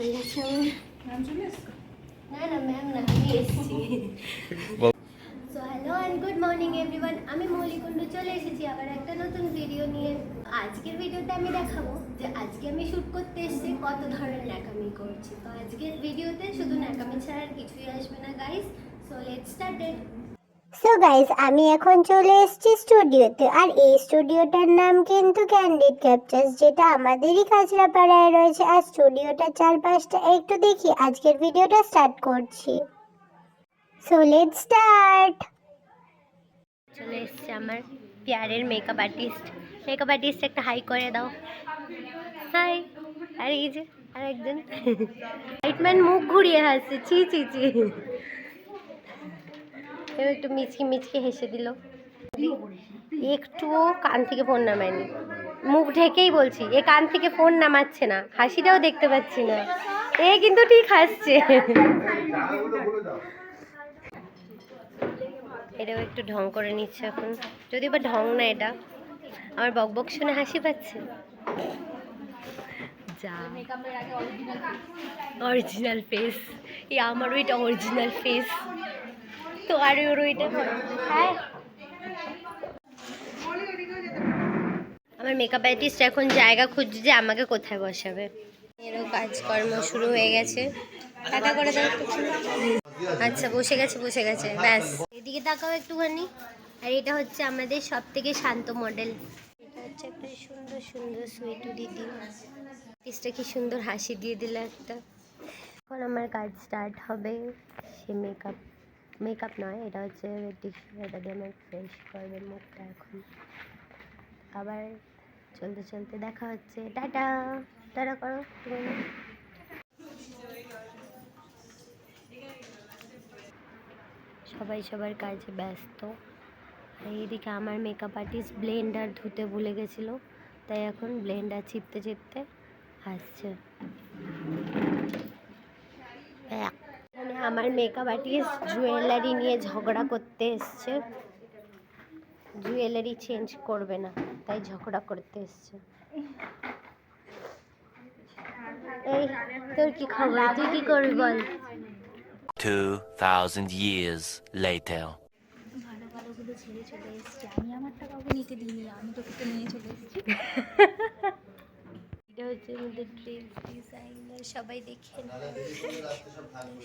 হয়ে গেছে আমার। না না ম্যাম না, আমি এসেছি। So hello and good morning everyone, আমি মৌলিকুণ্ডু চলে এসেছি আবার একটা নতুন ভিডিও নিয়ে। আজকের ভিডিওতে আমি দেখাবো যে আজকে আমি শ্যুট করতে এসেছি কত ধরনের ন্যাকামি করছি। তো আজকের ভিডিওতে শুধু ন্যাকামি ছাড়া আর কিছুই আসবে না guys. So let's started. So guys, আমি এখন চলে এসেছি স্টুডিওতে, আর এই স্টুডিওটার নাম কিন্তু ক্যান্ডিড ক্যাপচার্স, যেটা আমাদেরই কাঁচরাপাড়ায় রয়েছে। আর স্টুডিওটার চারপাশটা একটু দেখি, আজকের ভিডিওটা স্টার্ট করছি। So let's start. চলে এসছে আমার প্যারের মেকআপ আর্টিস্ট। মেকআপ আর্টিস্ট একটা হাই করে দাও। হাই। আর এই যে আর একজন লাইটম্যান মুখ ঘুরিয়ে হাসছে, ছি ছি ছি। এবার একটু মিচকি মিচকি হেসে দিল, একটুও কান থেকে ফোন নামায়নি, মুখ ঢেকেই বলছি। এ কান থেকে ফোন নামাচ্ছে না, হাসিটাও দেখতে পাচ্ছি না, এ কিন্তু ঠিক হাসছে। এটাও একটু ঢং করে নিচ্ছে এখন, যদি বা ঢং না, এটা আমার বকবক শুনে হাসি পাচ্ছে। যা অরিজিনাল ফেস, এই আমারও এটা অরিজিনাল ফেস, তো আর ওর ওইটা। হ্যাঁ, আমার মেকআপ আর্টিস্ট এখন জায়গা খুঁজছে যে আমাকে কোথায় বসাবে। এরও কাজকর্ম শুরু হয়ে গেছে। টাটা করে দাও। আচ্ছা, বসে গেছে বসে গেছে, ব্যাস। এদিকে তাকাও একটুখানি। আর এটা হচ্ছে আমাদের সব থেকে শান্ত মডেল। এটা হচ্ছে একটা সুন্দর সুন্দর সুইটু দিদি। আর্টিস্টটা কি সুন্দর হাসি দিয়ে দিল একটা। এখন আমার কাজ স্টার্ট হবে। সে মেকআপ নয়, এটা হচ্ছে টিস্যু, এটা দিয়ে আমার ফ্রেশ করবে মুখটা এখন। আবার চলতে চলতে দেখা হচ্ছে। টাটা। টাটা করো তুমি। সবাই সবার কাজে ব্যস্ত। এইদিকে আমার মেকআপ আর্টিস্ট ব্লেন্ডার ধুতে ভুলে গেছিলো, তাই এখন ব্লেন্ডার চিপতে চিপতে হাসছে। মানে আমার মেকআপ আর্টিস্ট জুয়েলারি নিয়ে ঝগড়া করতে এসছে। জুয়েলারি চেঞ্জ করবে না, তাই ঝগড়া করতে এসছে। এই তোর কি খবর, তুই কি করবি বল। 2000 years later. ভালো ভালোগুলো ছেড়ে চলে এসেছি, আমি আমারটা কাউকে নিতে দিইনি, আমি তোকে তো নিয়ে চলে এসেছি। এটা হচ্ছে আমাদের ড্রেস ডিজাইনার, সবাই দেখেন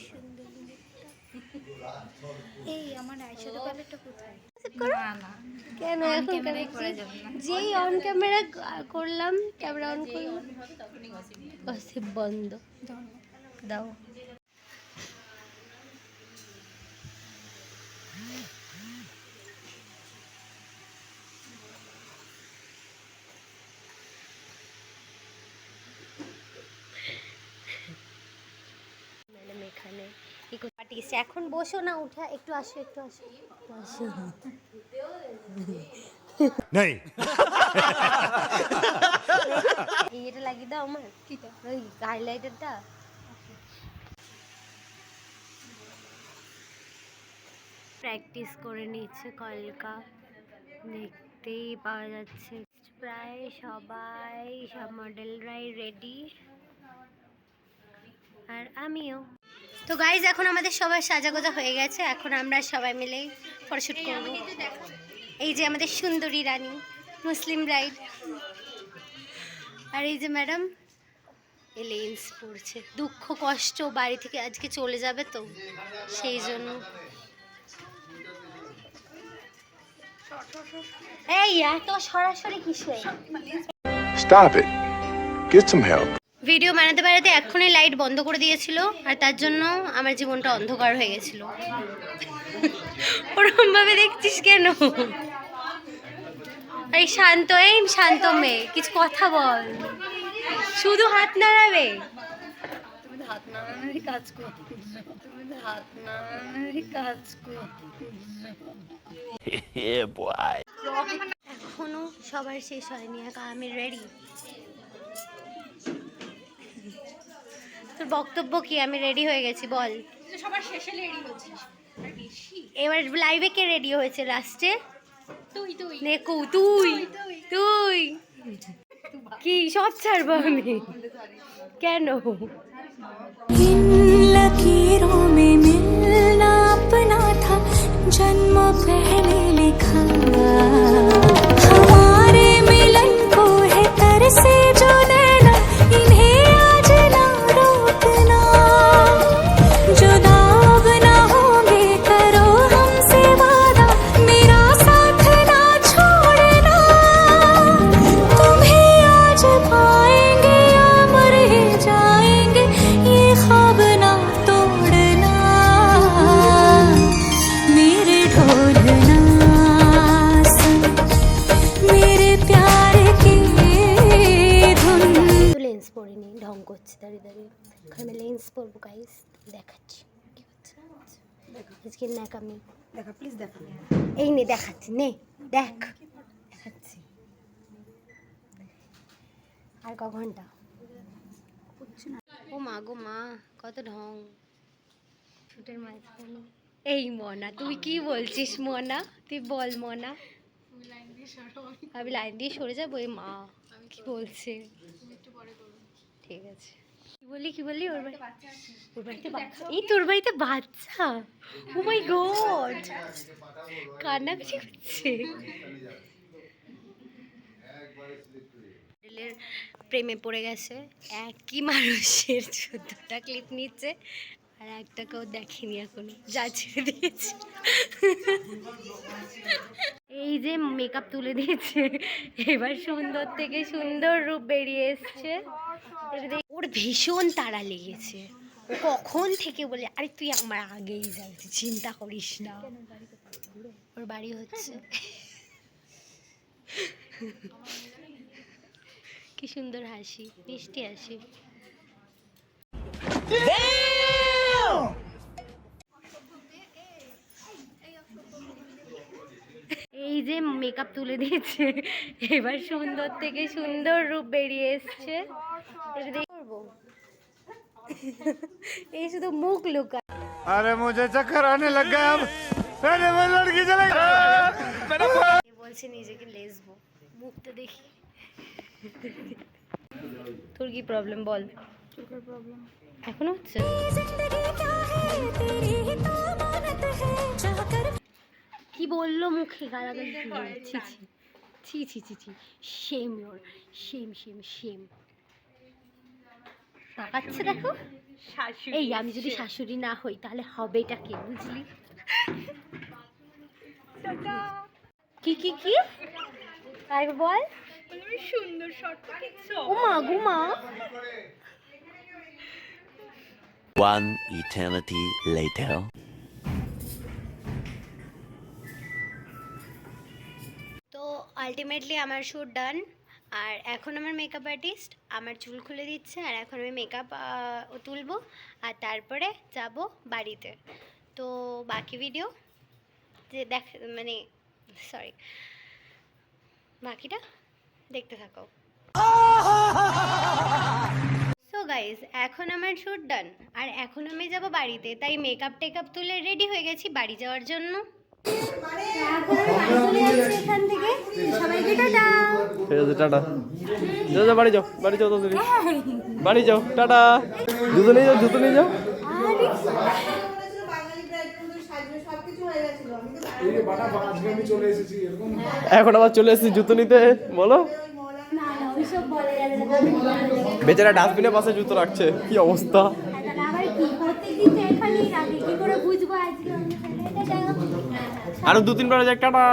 সুন্দর। এই আমার আইশ্যাডো প্যালেটটা কোথায়? না না কেন অন এখন ক্যামেরায় করা যাবে না। যেই অন ক্যামেরা করলাম, ক্যামেরা অন করলাম, গসিপ বন্ধ। দাও। ম্যাডাম এখানে কি করে পাঠিয়েছে, এখন বসো না, উঠে একটু আসো, একটু আসো, একটু আসো। नहीं এটা লাগিয়ে দাও আমার, কিটা ওই হাইলাইটারটা। প্র্যাকটিস করে নিচ্ছে কলকা, দেখতেই পাওয়া যাচ্ছে। প্রায় সবাই, সব মডেলরাই রেডি, আর আমিও। তো গাইজ, এখন আমাদের সবার সাজাগোজা হয়ে গেছে, এখন আমরা সবাই মিলে ফটোশুট করবো। এই যে আমাদের সুন্দরী রানী, মুসলিম ব্রাইড, আর এই যে ম্যাডাম লেন্স পড়ছে, দুঃখ কষ্ট, বাড়ি থেকে আজকে চলে যাবে তো সেই জন্য। এই এত সরাসরি কিসে? Stop it. Get some help. Video বানাতে বানাতে এক্ষুনি লাইট বন্ধ করে দিয়েছিল, আর তার জন্য আমার জীবনটা অন্ধকার হয়ে গেছিল। ওরকম ভাবে দেখছিস কেন? এই শান্ত, এই শান্ত মেয়ে, কিছু কথা বল, শুধু হাত নাড়াবে। তুমি তো হাত নাড়ানোরই কাজ করছো, তুমি তো হাত নাড়ানোরই কাজ করছো। Yeah, boy. এখনো সবার শেষ হয়নি, একা আমি রেডি। তোর বক্তব্য কি? আমি রেডি হয়ে গেছি, বল। সবার শেষে রেডি হচ্ছিস, আর বেশি এবার লাইভে কে রেডি হয়েছে লাস্টে? তুই তুই নেকু, তুই তুই তুই কি সব ছাড়বো আমি? কেন? इन लकीरों में मिलना अपना था जन्म पहले लिखा हमारे मिलन को है तरसे जो नैना इन्हें आज ना रोकना जुदा अब ना होंगे करो हमसे वादा मेरा साथ ना छोड़ना तुम्हें आज पाएंगे या मर ही जाएंगे ये ख्वाब ना तोड़ना मेरे ढोलना सुन मेरे प्यार की धुन লেন্স পরিনি, ঢং করছে দাঁড়িয়ে দাঁড়িয়ে। এখন আমি লেন্স পরবো গাইস, দেখাচ্ছি কি হচ্ছে। আজকে ন্যাকামি দেখা প্লিজ দেখা। এই নে দেখাচ্ছি, নে দেখ দেখাচ্ছি। আর ক ঘন্টা? ও মা গো মা, কত ঢং ছুটের মাঝখানে। এই মনা, তুই কি বলছিস মনা? তুই বল মনা। আমি লাইন দিয়ে সরে যাবো? এই মা কি বলছে? ঠিক আছে, কি বললি? ওর বাড়িতে বাচ্চা? এই তোর বাড়িতে বাচ্চা? ও মাই গড, কান্নাকাটি করছে। প্রেমে পড়ে গেছে, একই মানুষের 14টা ক্লিপ নিচ্ছে আর একটাকেও দেখেনি এখনো, যা ছেড়ে দিয়েছে। এই যে মেকআপ তুলে দিয়েছে, এবার সুন্দর থেকে সুন্দর রূপ বেরিয়ে এসছে। ওর ভীষণ তাড়া লেগেছে, ও কখন থেকে বলে আরে তুই আমার আগেই যাবি, চিন্তা করিস না। ওর বাড়ি হচ্ছে। কি সুন্দর হাসি, মিষ্টি হাসি। এই যে মেকআপ তুলে দিয়েছে, এবার সুন্দর থেকে সুন্দর রূপ বেরিয়ে এসছে। এই শুধু মুখ লুকা। अरे मुझे चक्कर आने लग गया अब अरे वो लड़की चले বলছে নিজেকে লেসবো, মুখটা দেখি। তোর কি প্রবলেম বল? চোখের প্রবলেম এখন হচ্ছে? কি বললো মুখে? গালাগালি দিল। ছি ছি ছি ছি ছি, শেম ইওর, শেম। তাকাচ্ছে দেখো। এই আমি যদি শাশুড়ি না হই তাহলে হবেটা কে, বুঝলি? কি তাই বল। সুন্দর শট। ও মা গো মা। One eternity later. তো আলটিমেটলি আমার শ্যুট ডান, আর এখন আমার মেকআপ আর্টিস্ট আমার চুল খুলে দিচ্ছে, আর এখন আমি মেকআপ তুলবো আর তারপরে যাব বাড়িতে। তো বাকি ভিডিও যে বাকিটা দেখতে থাকো। সো গাইজ, এখন আমার শ্যুট ডান, আর এখন আমি যাব বাড়িতে, তাই মেকআপ টেকআপ তুলে রেডি হয়ে গেছি বাড়ি যাওয়ার জন্য। এখান থেকে সবাইকে টাটা। ঠিক আছে, টাটা। যাও বাড়ি যাও তাড়াতাড়ি বাড়ি যাও, টাটা। জুতো নিয়ে যাও। এখন আবার চলে এসেছি জুতো নিতে, বলো। বেচারা ডাস্টবিনের পাশে জুতো রাখছে, কি অবস্থা। আরো 2-3 বার যাক, টাটা।